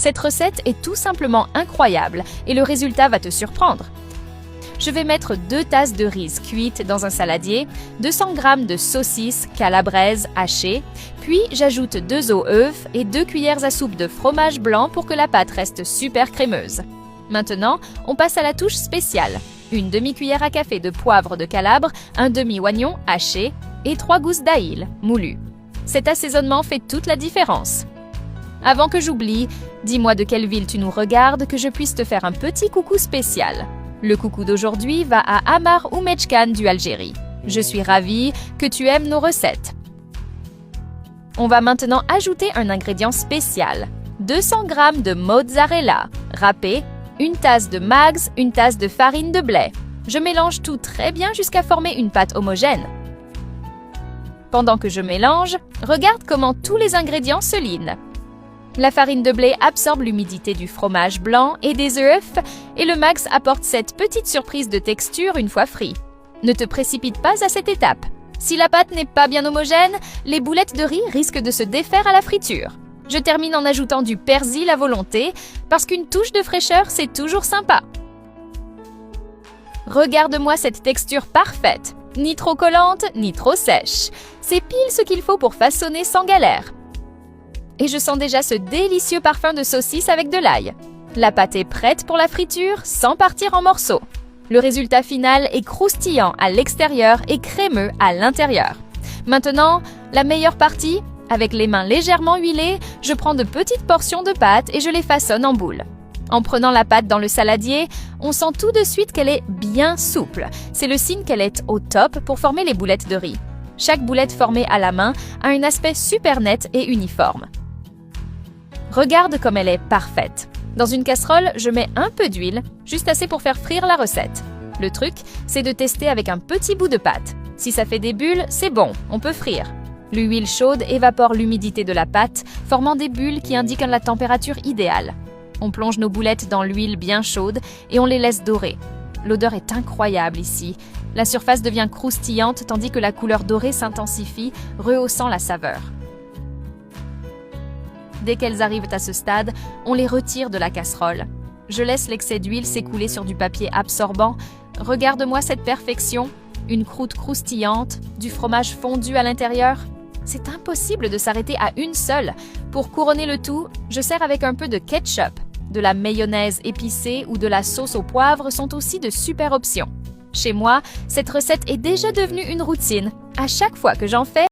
Cette recette est tout simplement incroyable et le résultat va te surprendre. Je vais mettre 2 tasses de riz cuites dans un saladier, 200 g de saucisses calabraises hachées, puis j'ajoute 2 œufs et 2 cuillères à soupe de fromage blanc pour que la pâte reste super crémeuse. Maintenant, on passe à la touche spéciale. Une demi-cuillère à café de poivre de Calabre, un demi-oignon haché et 3 gousses d'ail moulues. Cet assaisonnement fait toute la différence. Avant que j'oublie, dis-moi de quelle ville tu nous regardes que je puisse te faire un petit coucou spécial. Le coucou d'aujourd'hui va à Amar Oumechkan du Algérie. Je suis ravie que tu aimes nos recettes. On va maintenant ajouter un ingrédient spécial. 200 g de mozzarella râpé, une tasse de mags, une tasse de farine de blé. Je mélange tout très bien jusqu'à former une pâte homogène. Pendant que je mélange, regarde comment tous les ingrédients se linent. La farine de blé absorbe l'humidité du fromage blanc et des œufs et le max apporte cette petite surprise de texture une fois frit. Ne te précipite pas à cette étape. Si la pâte n'est pas bien homogène, les boulettes de riz risquent de se défaire à la friture. Je termine en ajoutant du persil à volonté parce qu'une touche de fraîcheur, c'est toujours sympa. Regarde-moi cette texture parfaite. Ni trop collante, ni trop sèche. C'est pile ce qu'il faut pour façonner sans galère. Et je sens déjà ce délicieux parfum de saucisse avec de l'ail. La pâte est prête pour la friture sans partir en morceaux. Le résultat final est croustillant à l'extérieur et crémeux à l'intérieur. Maintenant, la meilleure partie, avec les mains légèrement huilées, je prends de petites portions de pâte et je les façonne en boules. En prenant la pâte dans le saladier, on sent tout de suite qu'elle est bien souple. C'est le signe qu'elle est au top pour former les boulettes de riz. Chaque boulette formée à la main a un aspect super net et uniforme. Regarde comme elle est parfaite. Dans une casserole, je mets un peu d'huile, juste assez pour faire frire la recette. Le truc, c'est de tester avec un petit bout de pâte. Si ça fait des bulles, c'est bon, on peut frire. L'huile chaude évapore l'humidité de la pâte, formant des bulles qui indiquent la température idéale. On plonge nos boulettes dans l'huile bien chaude et on les laisse dorer. L'odeur est incroyable ici. La surface devient croustillante tandis que la couleur dorée s'intensifie, rehaussant la saveur. Dès qu'elles arrivent à ce stade, on les retire de la casserole. Je laisse l'excès d'huile s'écouler sur du papier absorbant. Regarde-moi cette perfection. Une croûte croustillante, du fromage fondu à l'intérieur. C'est impossible de s'arrêter à une seule. Pour couronner le tout, je sers avec un peu de ketchup. De la mayonnaise épicée ou de la sauce au poivre sont aussi de super options. Chez moi, cette recette est déjà devenue une routine. À chaque fois que j'en fais,